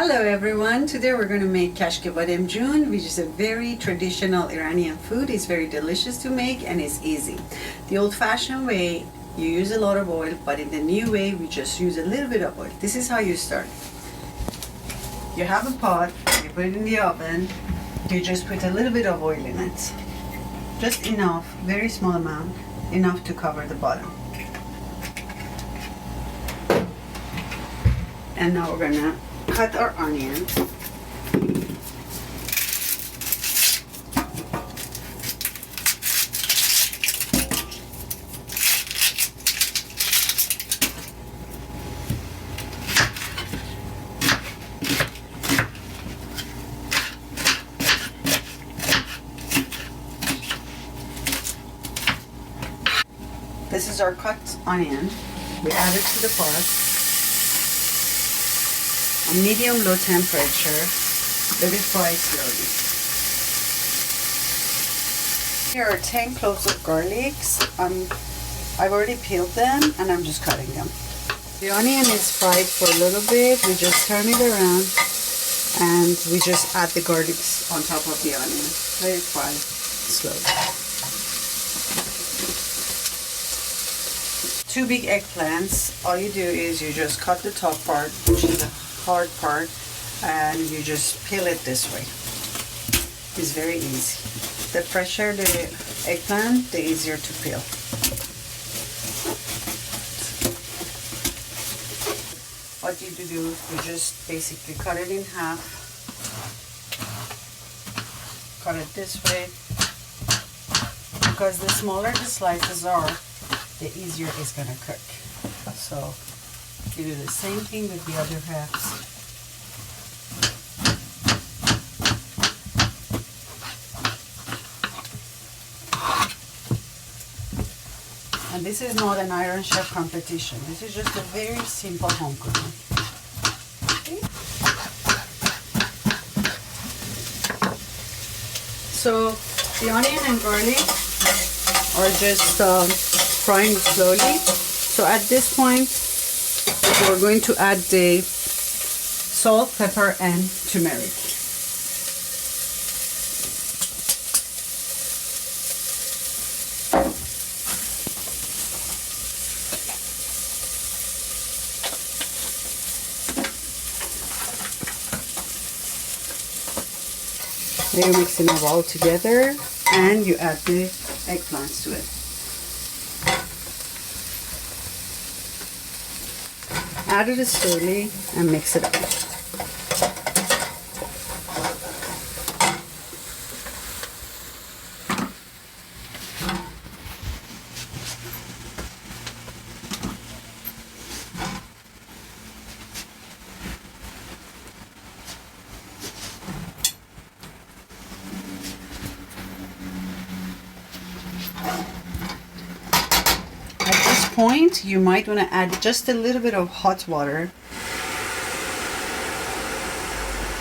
Hello everyone, today we're going to make Kashk Bademjan, which is a very traditional Iranian food. It's very delicious to make and it's easy. The old-fashioned way, you use a lot of oil, but in the new way, we just use a little bit of oil. This is how you start. You have a pot, you put it in the oven, you just put a little bit of oil in it. Just enough, very small amount, enough to cover the bottom. And now we're gonna cut our onion. This is our cut onion. We add it to the pot. On medium-low temperature, let it fry slowly. Here are 10 cloves of garlics. I've already peeled them and I'm just cutting them. The onion is fried for a little bit. We just turn it around and we just add the garlics on top of the onion. Let it fry slowly. 2 big eggplants. All you do is you just cut the top part, which is the hard part, and you just peel it this way. It's very easy. The fresher the eggplant, the easier to peel. What you do, you just basically cut it in half. Cut it this way. Because the smaller the slices are, the easier it's gonna cook. So you do the same thing with the other halves. And this is not an Iron Chef competition. This is just a very simple home cooking. Okay. So the onion and garlic are just frying slowly. So at this point, we're going to add the salt, pepper, and turmeric. Then you mix it up all together and you add the eggplants to it. Add it slowly and mix it up. Point, you might want to add just a little bit of hot water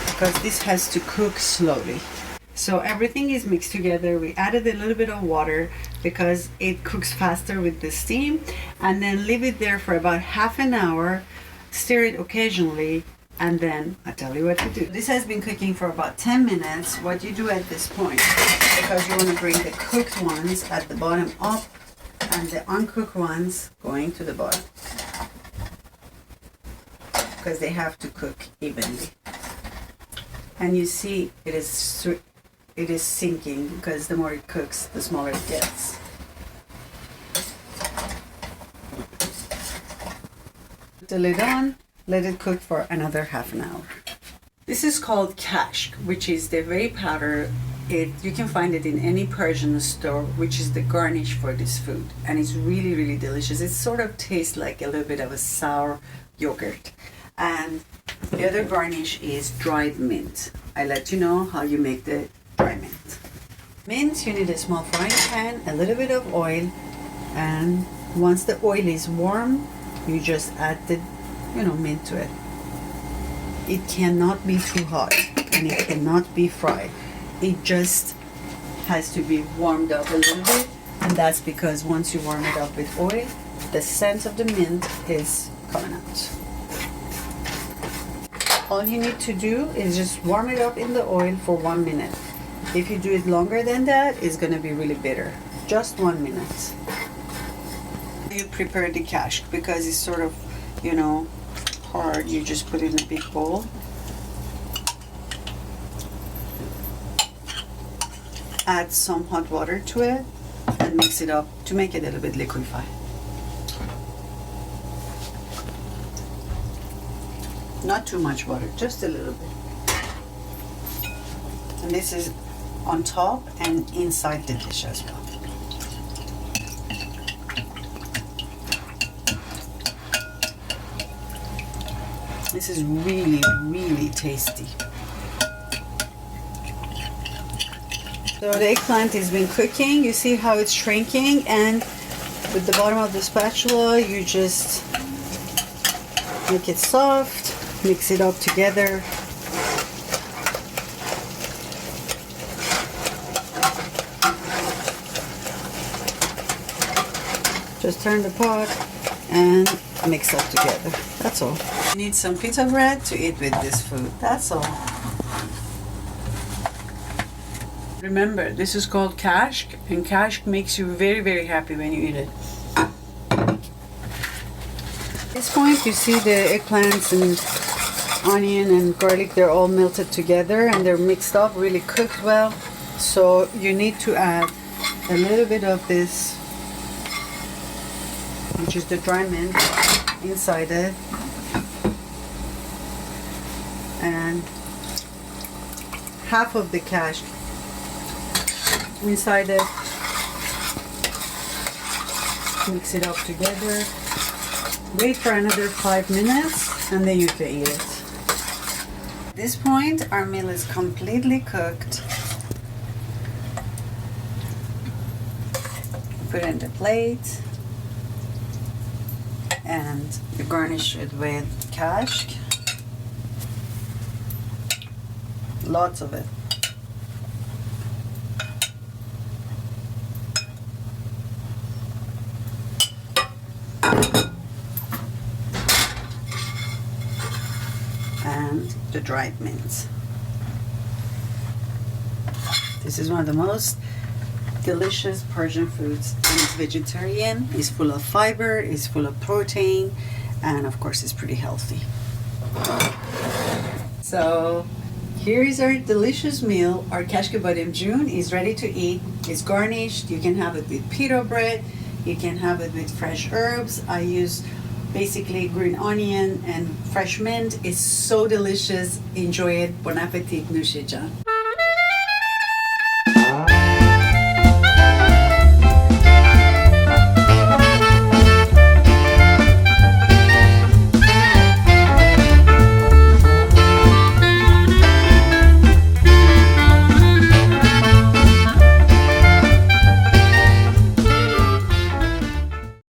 because this has to cook slowly. So everything is mixed together. We added a little bit of water because it cooks faster with the steam, and then leave it there for about half an hour. Stir it occasionally, and then I'll tell you what to do. This has been cooking for about 10 minutes. What you do at this point, because you want to bring the cooked ones at the bottom up and the uncooked ones going to the bottom, because they have to cook evenly. And you see it is sinking, because the more it cooks, the smaller it gets. Put the lid on, let it cook for another half an hour. This is called kashk, which is the whey powder. You can find it in any Persian store, which is the garnish for this food, and it's really, really delicious. It sort of tastes like a little bit of a sour yogurt. And the other garnish is dried mint. I let you know how you make the dry mint. Mint, you need a small frying pan, a little bit of oil, and once the oil is warm, you just add the mint to it. It cannot be too hot and it cannot be fried. It just has to be warmed up a little bit, and that's because once you warm it up with oil, the scent of the mint is coming out. All you need to do is just warm it up in the oil for 1 minute. If you do it longer than that, it's gonna be really bitter. Just 1 minute. You prepare the kashk because it's sort of, you know, hard. You just put it in a big bowl. Add some hot water to it and mix it up to make it a little bit liquefied. Not too much water, just a little bit. And this is on top and inside the dish as well. This is really, really tasty. So the eggplant has been cooking. You see how it's shrinking, and with the bottom of the spatula, you just make it soft, mix it up together. Just turn the pot and mix up together. That's all. You need some pita bread to eat with this food. That's all. Remember, this is called kashk, and kashk makes you very, very happy when you eat it. At this point, you see the eggplants and onion and garlic, they're all melted together and they're mixed up, really cooked well. So you need to add a little bit of this, which is the dry mint, inside it. And half of the kashk inside it. Mix it up together. Wait for another 5 minutes and then you can eat it. At this point, our meal is completely cooked. Put it in the plate and you garnish it with kashk. Lots of it. And the dried mint. This is one of the most delicious Persian foods, and it's vegetarian, it's full of fiber, it's full of protein, and of course it's pretty healthy. So here is our delicious meal. Our Kashk Bademjan is ready to eat. It's garnished. You can have it with pita bread, you can have it with fresh herbs. I use basically green onion and fresh mint. It's so delicious. Enjoy it. Bon appetit, Nushe Jan.